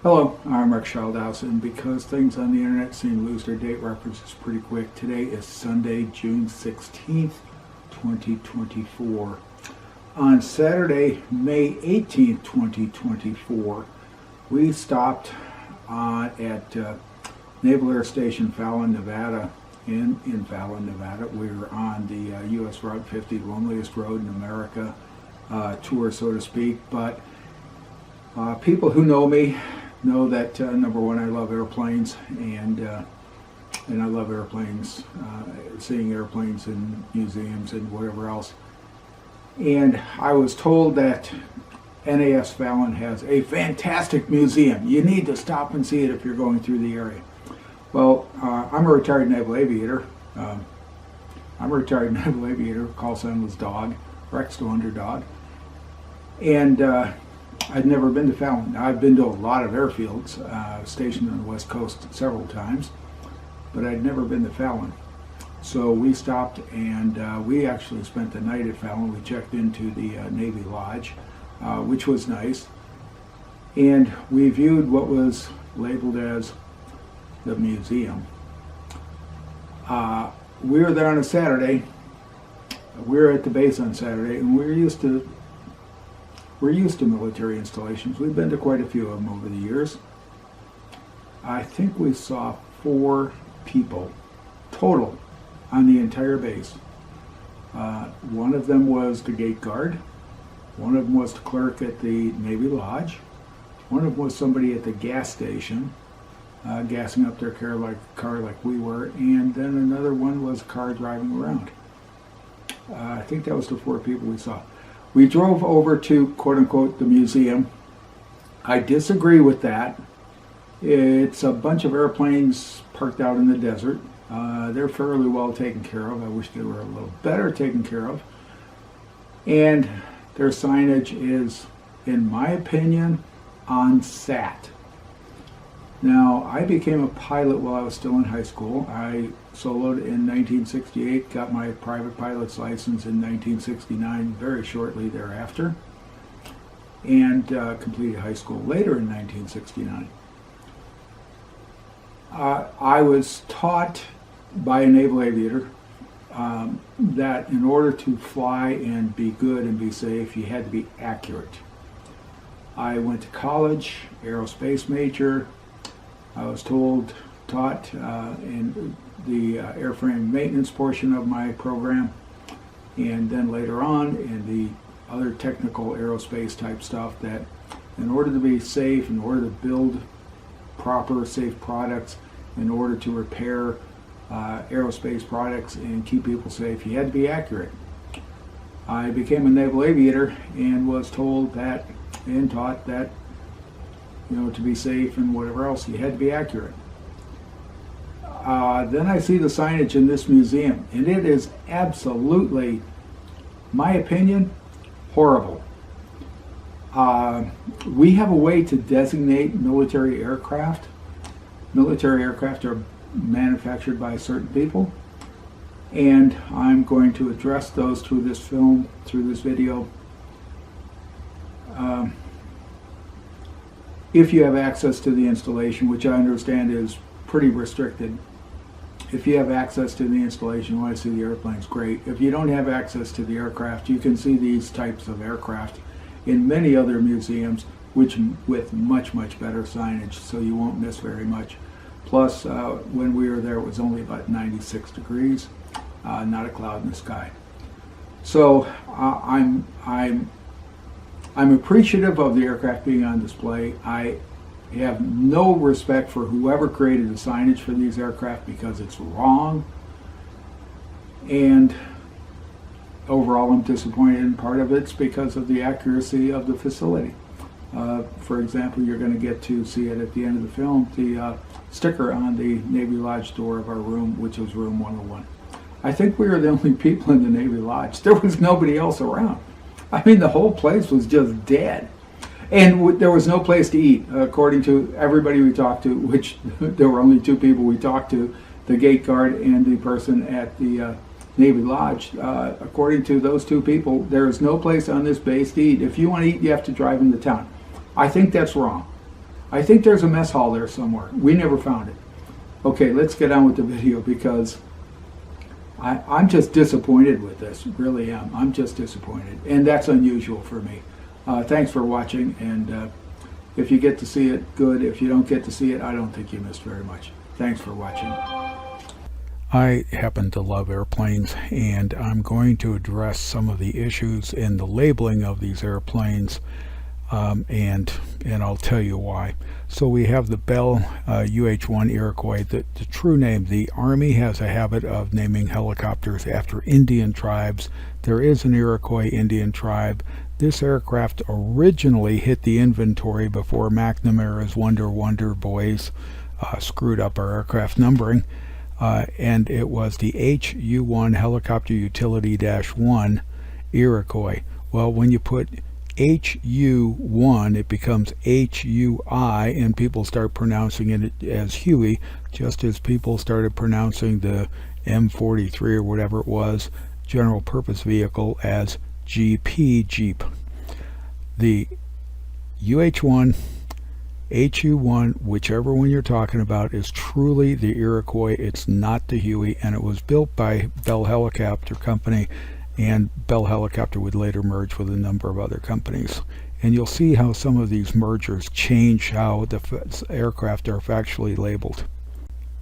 Hello, I'm Rick Schaldhaus, and because things on the internet seem to lose their date references pretty quick, today is Sunday, June 16th, 2024. On Saturday, May 18th, 2024, we stopped at Naval Air Station, Fallon, Nevada. In Fallon, Nevada. We were on the U.S. Route 50, the loneliest road in America tour, so to speak. But people who know me know that number one, I love airplanes, and I love airplanes, seeing airplanes in museums and whatever else. And I was told that NAS Fallon has a fantastic museum. You need to stop and see it if you're going through the area. Well, I'm a retired Naval Aviator. Call sign was Dog, Rex to Underdog. And I'd never been to Fallon. I've been to a lot of airfields, stationed on the West Coast several times, but I'd never been to Fallon. So we stopped and we actually spent the night at Fallon. We checked into the Navy Lodge, which was nice. And we viewed what was labeled as the museum. We were there on a Saturday. We were at the base on Saturday, and we're used to military installations. We've been to quite a few of them over the years. I think we saw 4 people total on the entire base. One of them was the gate guard. One of them was the clerk at the Navy Lodge. One of them was somebody at the gas station, gassing up their car like we were, and then another one was a car driving around. I think that was the 4 people we saw. We drove over to, quote-unquote, the museum. I disagree with that. It's a bunch of airplanes parked out in the desert. They're fairly well taken care of. I wish they were a little better taken care of. And their signage is, in my opinion, on sat. Now, I became a pilot while I was still in high school. I soloed in 1968, got my private pilot's license in 1969, very shortly thereafter, and completed high school later in 1969. I was taught by a Naval Aviator that in order to fly and be good and be safe, you had to be accurate. I went to college, aerospace major. I was taught in the airframe maintenance portion of my program, and then later on in the other technical aerospace type stuff, that in order to be safe, in order to build proper safe products, in order to repair aerospace products and keep people safe, you had to be accurate. I became a Naval Aviator and was told that and taught that, you know, to be safe and whatever else, you had to be accurate. Then I see the signage in this museum, and it is absolutely, my opinion, horrible. We have a way to designate military aircraft. Military aircraft are manufactured by certain people, and I'm going to address those through this film, through this video. If you have access to the installation, which I understand is pretty restricted, if you have access to the installation, you want to see the airplanes, great. If you don't have access to the aircraft, you can see these types of aircraft in many other museums, which with much, much better signage, so you won't miss very much. Plus, when we were there, it was only about 96 degrees, not a cloud in the sky. So I'm appreciative of the aircraft being on display. I have no respect for whoever created the signage for these aircraft because it's wrong. And overall, I'm disappointed, and part of it's because of the accuracy of the facility. For example, you're going to get to see it at the end of the film, the sticker on the Navy Lodge door of our room, which was room 101. I think we were the only people in the Navy Lodge. There was nobody else around. I mean, the whole place was just dead. And there was no place to eat, according to everybody we talked to, which there were only 2 people we talked to, the gate guard and the person at the Navy Lodge. According to those 2 people, there is no place on this base to eat. If you want to eat, you have to drive into town. I think that's wrong. I think there's a mess hall there somewhere. We never found it. Okay, let's get on with the video because I'm just disappointed with this. Really am. I'm just disappointed. And that's unusual for me. Thanks for watching. And if you get to see it, good. If you don't get to see it, I don't think you missed very much. Thanks for watching. I happen to love airplanes, and I'm going to address some of the issues in the labeling of these airplanes, and I'll tell you why. So we have the Bell UH-1 Iroquois. The true name, the Army has a habit of naming helicopters after Indian tribes. There is an Iroquois Indian tribe. This aircraft originally hit the inventory before McNamara's Wonder Boys screwed up our aircraft numbering. And it was the HU-1 Helicopter Utility-1 Iroquois. Well, when you put HU-1, it becomes HUI, and people start pronouncing it as Huey, just as people started pronouncing the M43 or whatever it was, general purpose vehicle, as GP, Jeep. The UH-1, HU-1, whichever one you're talking about, is truly the Iroquois. It's not the Huey, and it was built by Bell Helicopter Company, and Bell Helicopter would later merge with a number of other companies. And you'll see how some of these mergers change how the aircraft are factually labeled.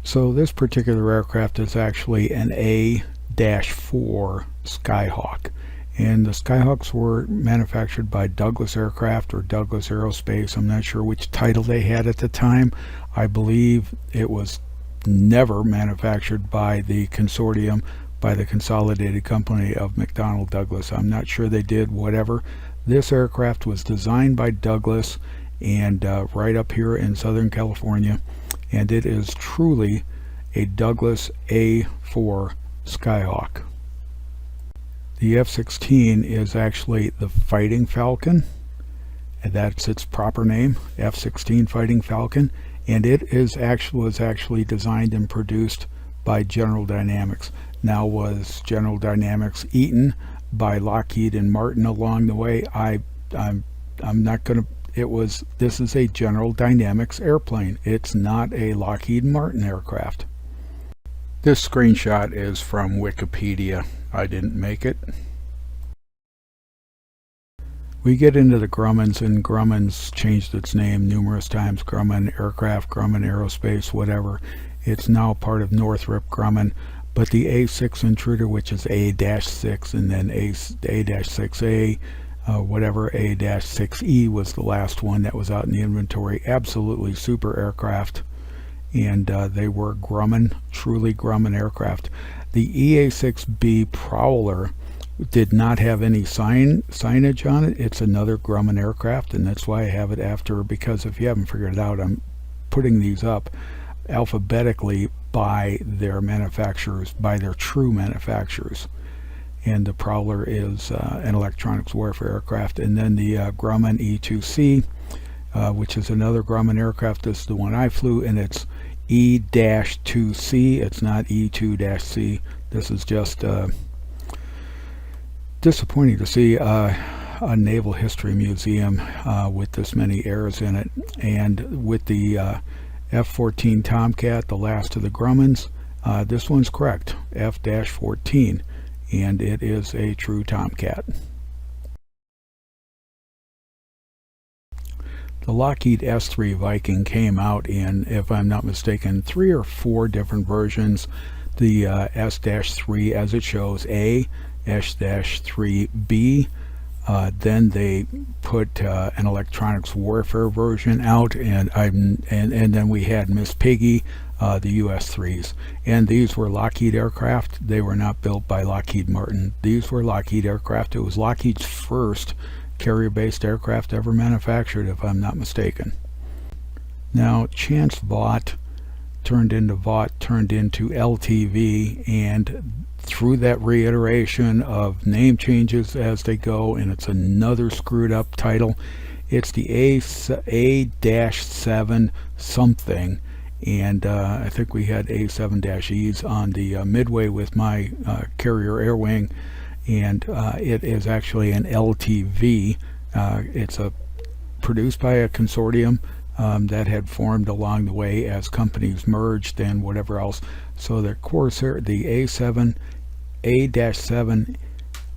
So this particular aircraft is actually an A-4 Skyhawk. And the Skyhawks were manufactured by Douglas Aircraft or Douglas Aerospace. I'm not sure which title they had at the time. I believe it was never manufactured by the consortium, by the consolidated company of McDonnell Douglas. I'm not sure they did, whatever. This aircraft was designed by Douglas, and right up here in Southern California, and it is truly a Douglas A4 Skyhawk. The F-16 is actually the Fighting Falcon, and that's its proper name, F-16 Fighting Falcon, and it was actually designed and produced by General Dynamics. Now, was General Dynamics eaten by Lockheed and Martin along the way? I'm not going to. This is a General Dynamics airplane. It's not a Lockheed Martin aircraft. This screenshot is from Wikipedia. I didn't make it. We get into the Grummins, and Grummins changed its name numerous times. Grumman Aircraft, Grumman Aerospace, whatever. It's now part of Northrop Grumman. But the A6 Intruder, which is A-6, and then A-6A, whatever, A-6E was the last one that was out in the inventory. Absolutely super aircraft. And they were Grumman, truly Grumman aircraft. The EA-6B Prowler did not have any signage on it. It's another Grumman aircraft, and that's why I have it after, because if you haven't figured it out, I'm putting these up alphabetically by their manufacturers, by their true manufacturers. And the Prowler is an electronics warfare aircraft. And then the Grumman E-2C, which is another Grumman aircraft. This is the one I flew, and it's E-2C. It's not E-2-C. This is just disappointing to see a naval history museum with this many errors in it. And with the F-14 Tomcat, the last of the Grummans, this one's correct, F-14, and it is a true Tomcat. The Lockheed S-3 Viking came out in, if I'm not mistaken, 3 or 4 different versions. The S-3, as it shows, A, S-3B. Then they put an electronics warfare version out, and then we had Miss Piggy, the US-3s. And these were Lockheed aircraft. They were not built by Lockheed Martin. These were Lockheed aircraft. It was Lockheed's first carrier-based aircraft ever manufactured, if I'm not mistaken. Now, Chance Vought turned into LTV, and through that reiteration of name changes as they go, and it's another screwed up title, it's the A-7 something, and I think we had A-7-E's on the midway with my carrier air wing, and it is actually an LTV. It's produced by a consortium that had formed along the way as companies merged and whatever else. So the Corsair, the A-7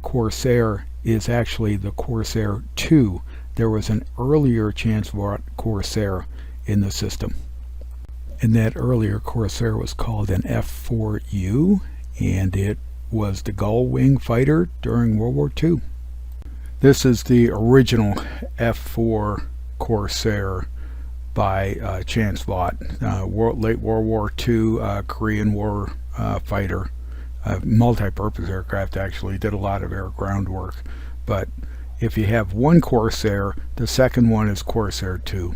Corsair is actually the Corsair 2. There was an earlier Chancellor Corsair in the system, and that earlier Corsair was called an F-4U, and it was the gull wing fighter during World War II. This is the original F-4 Corsair by Chancellor, late World War II Korean War fighter. Multi-purpose aircraft, actually did a lot of air ground work. But if you have one Corsair, the second one is Corsair 2.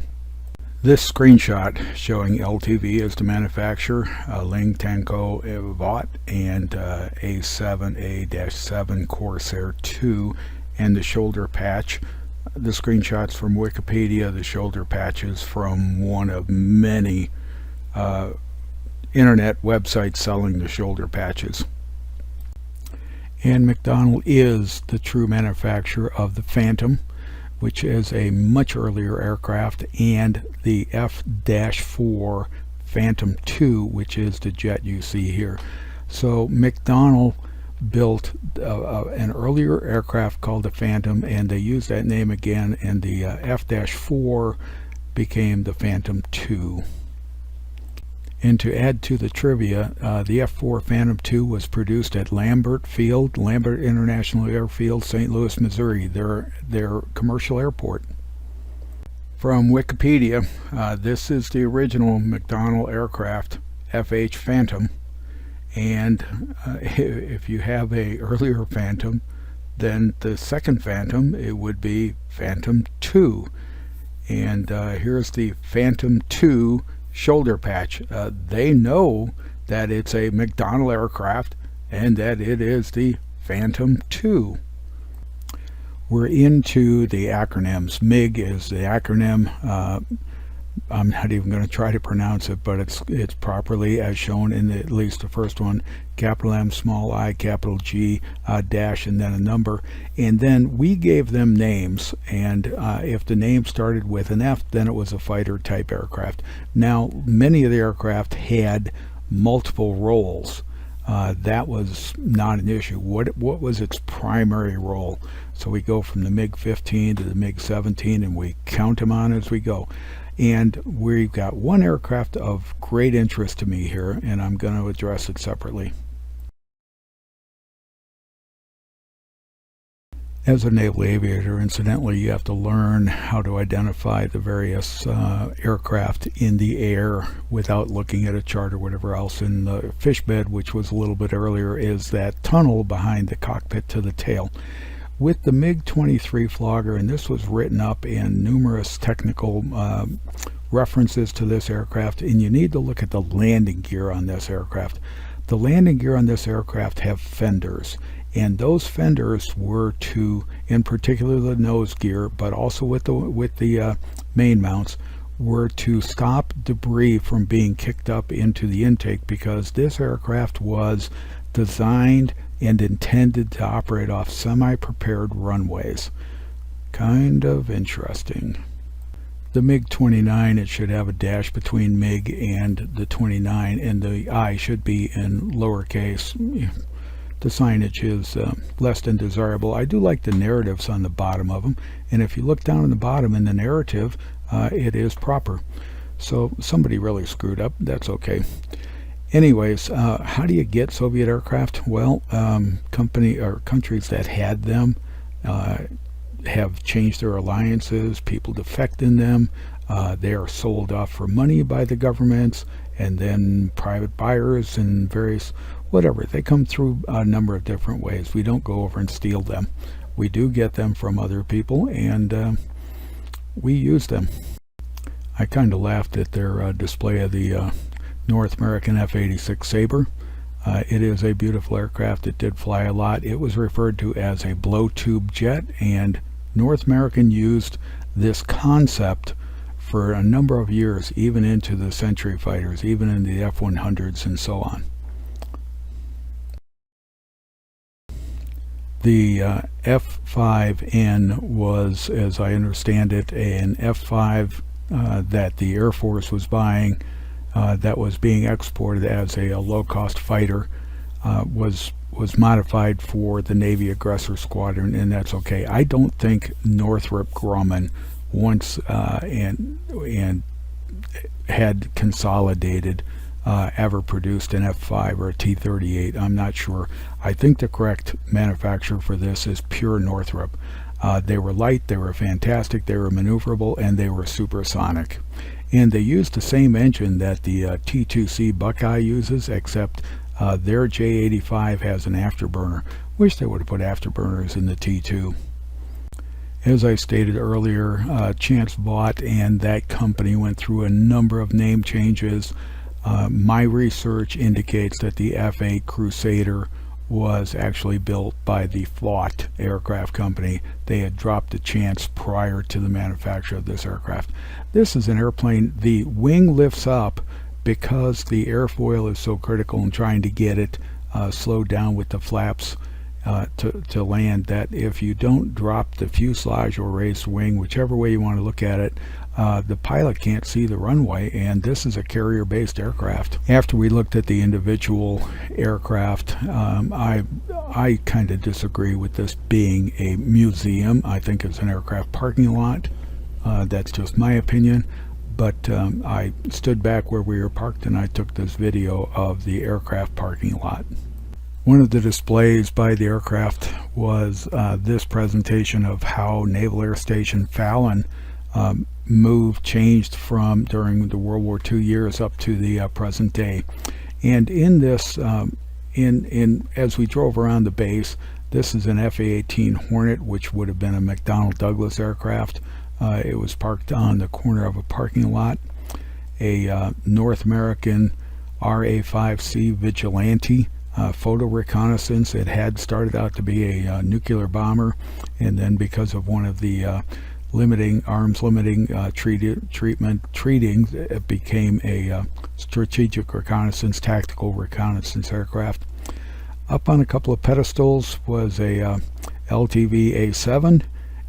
This screenshot showing LTV as the manufacturer, Ling Tanko Vought, and A7 Corsair 2, and the shoulder patch. The screenshots from Wikipedia, the shoulder patches from one of many internet websites selling the shoulder patches. And McDonnell is the true manufacturer of the Phantom, which is a much earlier aircraft, and the F-4 Phantom 2, which is the jet you see here. So McDonnell built an earlier aircraft called the Phantom, and they used that name again, and the F-4 became the Phantom 2. And to add to the trivia, the F-4 Phantom 2 was produced at Lambert International Airfield, St. Louis, Missouri, their commercial airport. From Wikipedia, this is the original McDonnell aircraft, FH Phantom. And if you have a earlier Phantom, then the second Phantom, it would be Phantom 2. And here's the Phantom 2 shoulder patch. They know that it's a McDonnell aircraft and that it is the Phantom 2. We're into the acronyms. MiG is the acronym. I'm not even going to try to pronounce it, but it's properly as shown in at least the first one: capital M, small I, capital G, dash, and then a number. And then we gave them names, and if the name started with an F, then it was a fighter type aircraft. Now, many of the aircraft had multiple roles. That was not an issue. What was its primary role? So we go from the MiG-15 to the MiG-17, and we count them on as we go. And we've got one aircraft of great interest to me here, and I'm going to address it separately. As a naval aviator, incidentally, you have to learn how to identify the various aircraft in the air without looking at a chart or whatever else. In the fish bed, which was a little bit earlier, is that tunnel behind the cockpit to the tail. With the MiG-23 flogger, and this was written up in numerous technical references to this aircraft, and you need to look at the landing gear on this aircraft. The landing gear on this aircraft have fenders, and those fenders were to, in particular the nose gear, but also with the main mounts, were to stop debris from being kicked up into the intake, because this aircraft was designed and intended to operate off semi-prepared runways. Kind of interesting. The MiG-29, it should have a dash between MiG and the 29, and the I should be in lowercase. The signage is less than desirable. I do like the narratives on the bottom of them, and if you look down on the bottom in the narrative, it is proper. So somebody really screwed up. That's okay. Anyways, how do you get Soviet aircraft? Well, countries that had them have changed their alliances. People defect in them. They are sold off for money by the governments, and then private buyers and various whatever. They come through a number of different ways. We don't go over and steal them. We do get them from other people, and we use them. I kind of laughed at their display of the North American F-86 Sabre. It is a beautiful aircraft. It did fly a lot. It was referred to as a blow tube jet, and North American used this concept for a number of years, even into the Century fighters, even in the F-100s and so on. The F-5N was, as I understand it, an F-5 that the Air Force was buying, that was being exported as a low-cost fighter, was modified for the Navy Aggressor Squadron, and that's okay. I don't think Northrop Grumman once and had consolidated ever produced an F5 or a T-38. I'm not sure. I think the correct manufacturer for this is pure Northrop. They were light, they were fantastic, they were maneuverable, and they were supersonic. And they used the same engine that the T-2C Buckeye uses, except their J-85 has an afterburner. Wish they would have put afterburners in the T-2. As I stated earlier, Chance Vought and that company went through a number of name changes. My research indicates that the F-8 Crusader was actually built by the Vought aircraft company. They had dropped the Chance prior to the manufacture of this aircraft. This is an airplane, the wing lifts up because the airfoil is so critical in trying to get it slowed down with the flaps to land, that if you don't drop the fuselage or raise the wing, whichever way you want to look at it, the pilot can't see the runway, and this is a carrier-based aircraft. After we looked at the individual aircraft, I kind of disagree with this being a museum. I think it's an aircraft parking lot. That's just my opinion. But I stood back where we were parked and I took this video of the aircraft parking lot. One of the displays by the aircraft was this presentation of how Naval Air Station Fallon changed from during the World War II years up to the present day. And in this, as we drove around the base, this is an F/A-18 Hornet, which would have been a McDonnell Douglas aircraft. It was parked on the corner of a parking lot. A North American RA-5C Vigilante photo reconnaissance. It had started out to be a nuclear bomber, and then because of one of the arms limiting treatings, it became a strategic reconnaissance, tactical reconnaissance aircraft. Up on a couple of pedestals was a LTV A7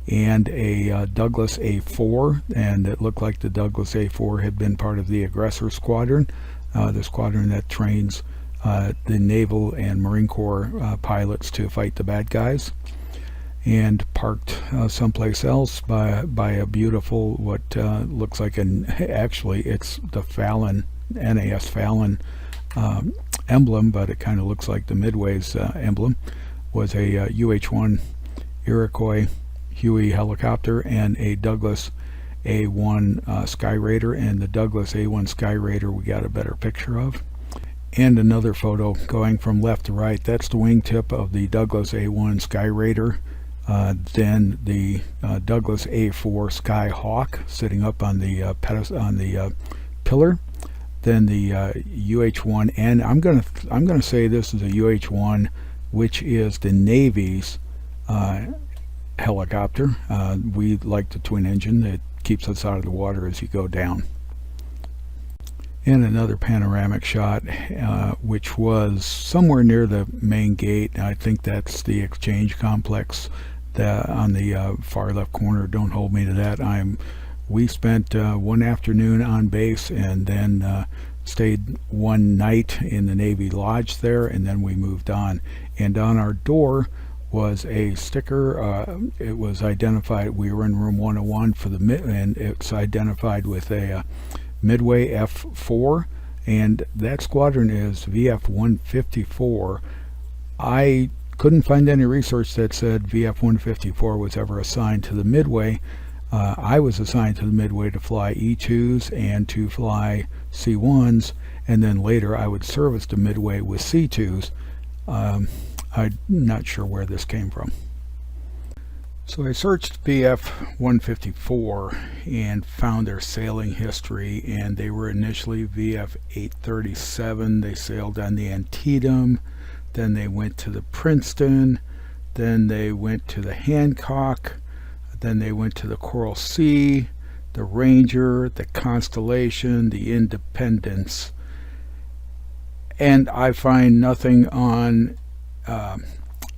and a Douglas A4, and it looked like the Douglas A4 had been part of the Aggressor Squadron, the squadron that trains the Naval and Marine Corps pilots to fight the bad guys. And parked someplace else by a beautiful, what looks like actually it's the Fallon, NAS Fallon emblem, but it kind of looks like the Midway's emblem, was a UH-1 Iroquois Huey helicopter and a Douglas A-1 Skyraider, and the Douglas A-1 Skyraider we got a better picture of. And another photo going from left to right, that's the wingtip of the Douglas A-1 Skyraider. Then the Douglas A-4 Skyhawk sitting up on the pillar. Then the UH-1, and I'm gonna say this is a UH-1, which is the Navy's helicopter. We like the twin engine. It keeps us out of the water as you go down. And another panoramic shot, which was somewhere near the main gate. I think that's the exchange complex on the far left corner. Don't hold me to that. We spent one afternoon on base and then stayed one night in the Navy Lodge there, and then we moved on. And on our door was a sticker. It was identified, we were in room 101 for and it's identified with a Midway F4, and that squadron is VF-154. I couldn't find any research that said VF-154 was ever assigned to the Midway. I was assigned to the Midway to fly E2s and to fly C1s, and then later I would service the Midway with C2s. I'm not sure where this came from. So I searched VF-154 and found their sailing history, and they were initially VF-837. They sailed on the Antietam, then they went to the Princeton, then they went to the Hancock, then they went to the Coral Sea, the Ranger, the Constellation, the Independence. And I find nothing on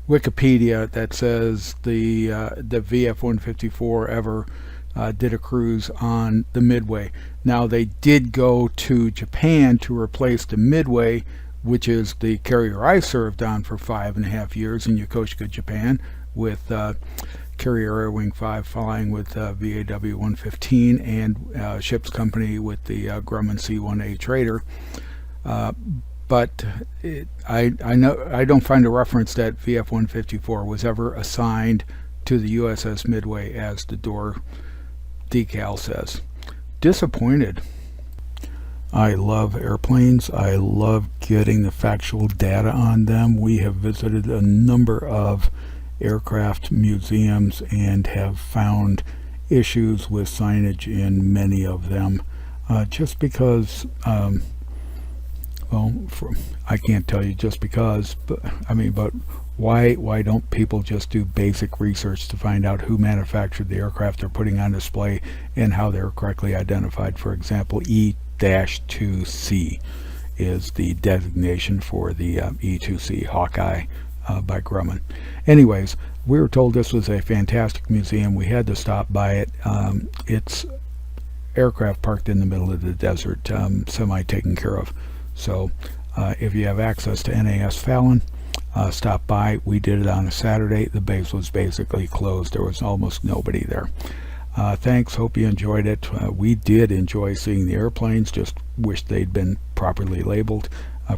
Wikipedia that says the VF-154 ever did a cruise on the Midway. Now, they did go to Japan to replace the Midway, which is the carrier I served on for 5.5 years in Yokosuka, Japan, with Carrier Air Wing 5 flying with VAW 115 and ship's company with the Grumman C-1A Trader. But I don't find a reference that VF 154 was ever assigned to the USS Midway, as the door decal says. Disappointed. I love airplanes. I love getting the factual data on them. We have visited a number of aircraft museums and have found issues with signage in many of them, just because I can't tell you just because, but why don't people just do basic research to find out who manufactured the aircraft they're putting on display and how they're correctly identified? For example, E-2C is the designation for the E-2C Hawkeye by Grumman. Anyways, we were told this was a fantastic museum. We had to stop by it. It's aircraft parked in the middle of the desert, semi taken care of. So if you have access to NAS Fallon, stop by. We did it on a Saturday. The base was basically closed. There was almost nobody there. Thanks. Hope you enjoyed it. We did enjoy seeing the airplanes. Just wish they'd been properly labeled,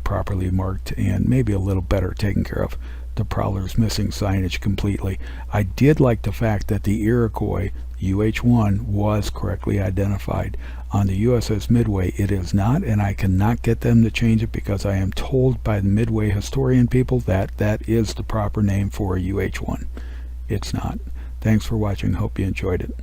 properly marked, and maybe a little better taken care of. The Prowler's missing signage completely. I did like the fact that the Iroquois UH-1 was correctly identified. On the USS Midway, it is not, and I cannot get them to change it because I am told by the Midway historian people that that is the proper name for a UH-1. It's not. Thanks for watching. Hope you enjoyed it.